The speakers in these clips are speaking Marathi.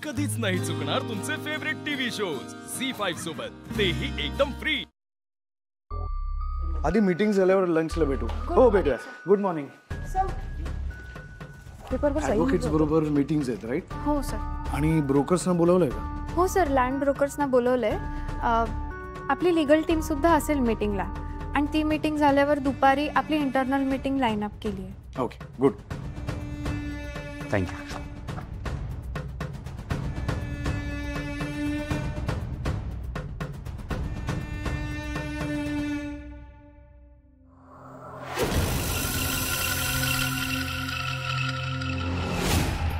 कधीच नाही चुकणार तुमचे फेवरेट टीव्ही शोज झी5 सोबत, तेही एकदम फ्री। आधी मीटिंग झाल्यावर लंचला भेटू। हो भेटूया। Good morning sir. पेपरवर सही ॲडव्होकेट्स बरोबर मीटिंग्स आहेत राईट? हो सर। आणि ब्रोकर्सना बोलवलंय का? हो सर, लँड ब्रोकर्सना बोलवलंय। आपली लीगल टीम सुद्धा असेल मीटिंगला, आणि ती मीटिंग झाल्यावर दुपारी आपली इंटरनल मीटिंग लाईन अप केली आहे। Okay good, thank you.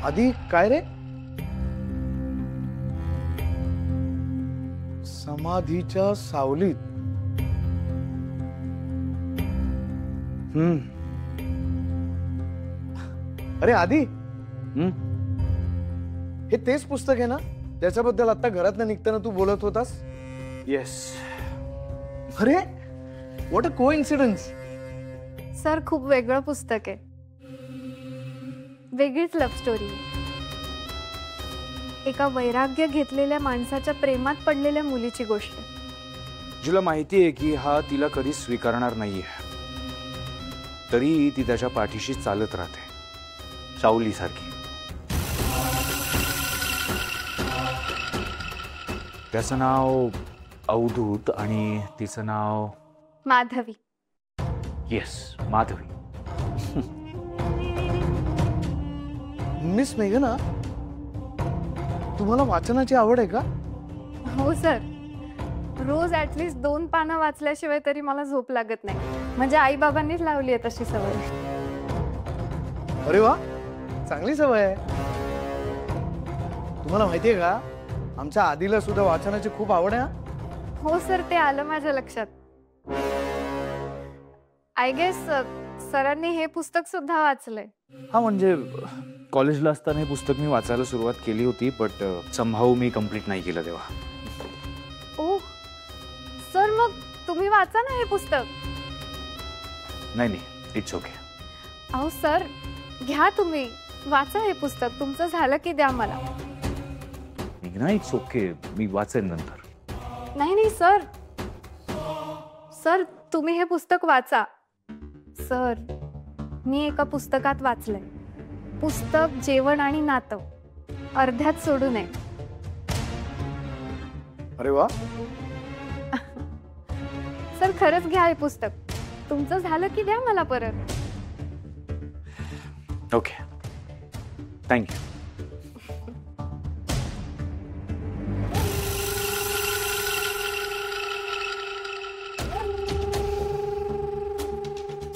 आधी काय रे? समाधीच्या सावलीत। अरे आधी, हे तेच पुस्तक आहे ना ज्याच्याबद्दल आता घरातनं निघताना तू बोलत होतास? येस। अरे व्हॉट अ कोइन्सिडन्स। सर, खूप वेगळं पुस्तक आहे, वेगळीच लव्ह स्टोरी आहे। एका वैराग्य घेतलेल्या माणसाच्या प्रेमात पडलेल्या मुलीची गोष्ट। जिला माहिती आहे की हा तिला कधी स्वीकारणार नाहीये, तरी ती त्याच्या पाठीशी चालत राहते, सावली सारखी। त्याचं नाव अवधूत आणि तिचं नाव माधवी। येस, माधवी। मिस मेघना, तुम्हाला वाचनाची आवड आहे का? हो सर, रोज ॲटलिस्ट 2 पानं वाचल्याशिवाय तरी मला झोप लागत नाही। म्हणजे आई बाबांनीच लावली आहे तशी सवय। अरे वा, चांगली सवय आहे। तुम्हाला माहितीये का, आमच्या आधीला सुद्धा वाचनाची खूप आवड आहे। हो सर, ते आलं माझ्या लक्षात। आय गेस सरांनी हे पुस्तक सुद्धा वाचलंय। हा, म्हणजे कॉलेजला असताना हे पुस्तक मी वाचायला सुरुवात केली होती, बट समहाऊ मी कंप्लीट नाही केलं तेव्हा। ओह सर, मग तुम्ही वाचा ना हे पुस्तक। नाही नाही, इट्स ओके। अहो सर, घ्या तुम्ही, वाचा हे पुस्तक। तुमचं झालं की द्या मला। नाही, इट्स ओके, मी वाचेन नंतर। नाही नाही सर, सर तुम्ही हे पुस्तक वाचा। सर, मी एका पुस्तकात वाचलंय, पुस्तक जेवण आणि नातं, अर्ध्यात सोडू नये। अरे वा। सर खरंच घ्या हे पुस्तक, तुमचं झालं की द्या मला परत। Okay, thank you.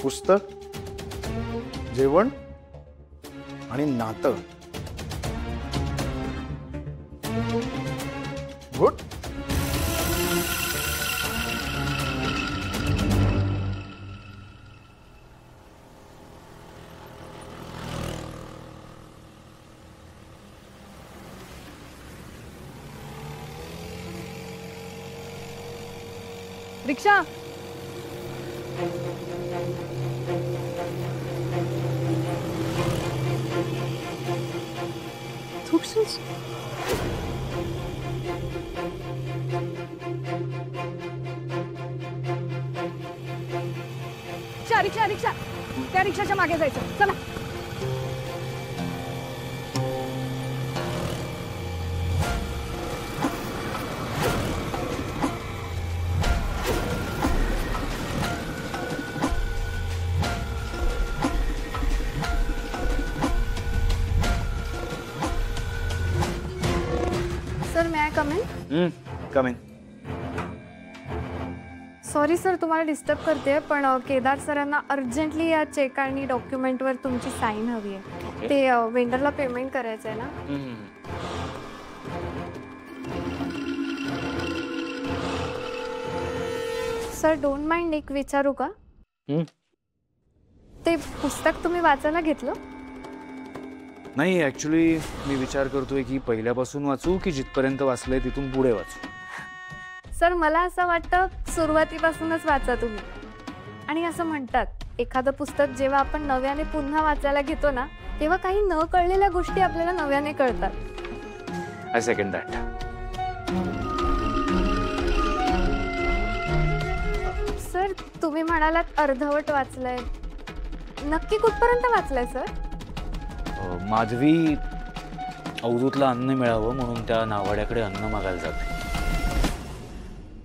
पुस्तक, जेवण आणि नातं, गुड। रिक्षा। रिक्षा रिक्षा, त्या रिक्षाच्या मागे जायचं, चला। Sir, may I come in? Come in. Sorry sir, तुम्हाला डिस्टर्ब करते, पण केदार सरांना अर्जंटली या चेक आणि डॉक्युमेंटवर तुमची साईन हवी आहे। ते वेंडरला पेमेंट करायचं आहे ना। सर डोंट माइंड, एक विचारू का? ते पुस्तक तुम्ही वाचायला घेतलं? नाही, ऍक्च्युली मी विचार करतोय की पहिल्यापासून वाचू की जिथपर्यंत वाचलंय तिथून पुढे वाचू। सर, मला असं वाटतं सुरुवातीपासूनच वाचा तुम्ही। आणि असं म्हणतात, एखादं पुस्तक जेव्हा आपण नव्याने पुन्हा वाचायला घेतो ना, तेव्हा काही न कळलेल्या गोष्टी आपल्याला नव्याने कळतात। I second that. सर तुम्ही म्हणालात अर्धवट वाचलंय, नक्की कुठपर्यंत वाचलंय सर? माधवी अवधूतला अन्न मिळावं म्हणून त्या नावाड्याकडे अन्न मागायला जाते,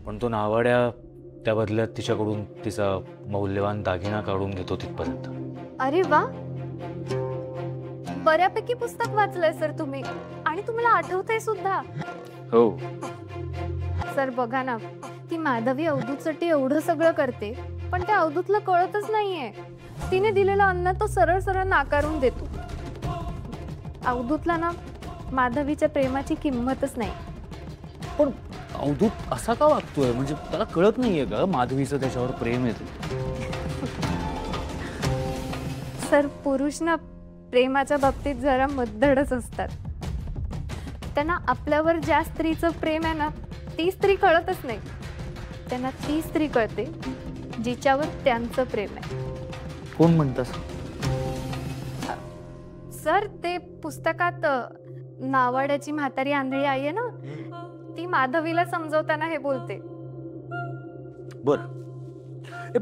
पण तो नावाड्या त्या बदल्यात तिच्याकडून तिचा मौल्यवान दागिना काढून घेतो तिथपर्यंत. अरे वा, बऱ्यापैकी पुस्तक वाचलंय सर तुम्ही, आणि तुम्हाला आठवतंय सुद्धा. हो. सर बघा ना, ती माधवी अवधूतसाठी एवढं सगळं करते, पण त्या अवधूतला कळतच नाहीये. तिने दिलेलं अन्न तो सरळ सरळ नाकारून देतो. अवधूतला ना माधवीच्या प्रेमाची किंमतच नाही. पण अवधूत असा का वागतोय? म्हणजे त्याला कळत नाहीये का माधवीचं त्याच्यावर प्रेम आहे? सर पुरुष ना प्रेमाच्या बाबतीत जरा मद्दडच असतात. त्यांना आपल्यावर ज्या स्त्रीचं प्रेम आहे ना, ती स्त्री कळतच नाही. त्यांना ती स्त्री कळते जिच्यावर त्यांचं प्रेम आहे. कोण म्हणतात? सर ते पुस्तकात नावाड्याची म्हातारी आंधळी आई आहे ना, ती माधवीला समजवताना हे बोलते. बर,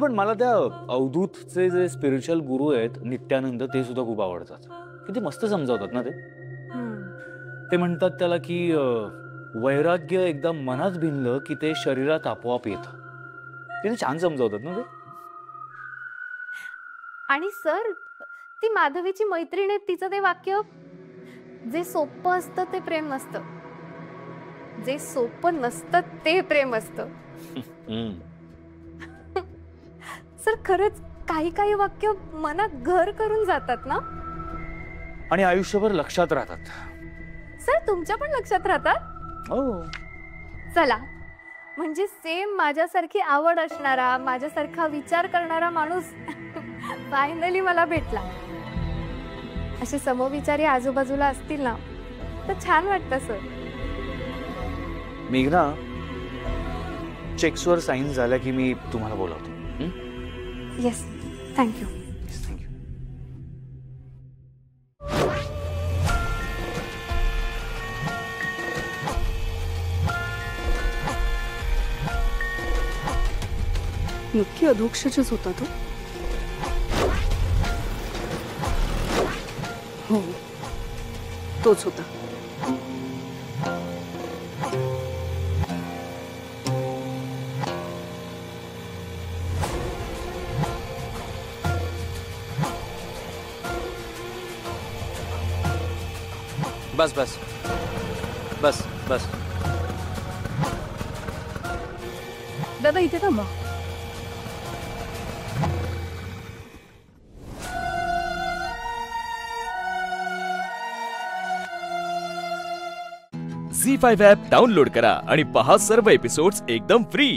पण मला त्या अवधूतचे जे स्पिरिच्युअल गुरु आहेत नित्यानंद, ते सुद्धा खूप आवडतात. किती मस्त समजावतात ना ते. ते म्हणतात त्याला की वैराग्य एकदा मनात भिनलं की ते शरीरात आपोआप येतं. किती छान समजावतात ना ते. आणि सर ती माधवीची मैत्रीण आहे, तिचं ते वाक्य, जे सोपं असतं ते प्रेम नसतं, जे सोपं नसतं ते प्रेम असतं. सर खरंच काही काही वाक्य मनात घर करून जातात ना, आणि आयुष्यभर लक्षात राहतात. सर तुमच्या पण लक्षात राहतात? हो. चला, म्हणजे सेम माझ्यासारखी आवड असणारा, माझ्यासारखा विचार करणारा माणूस फायनली मला भेटला. असे समविचारी आजूबाजूला असतील ना तर छान वाटतं सर. मेघना, चेक्सवर साईन झाल्या की मी तुम्हाला बोलावतो. Yes, thank you. थँक्यू. नक्की अधोक्षजच होता तो? हो, तोच होता. बस बस बस बस. दादा इथे थांबा. झी5 ॲप डाउनलोड करा आणि पहा सर्व एपिसोड्स एकदम फ्री.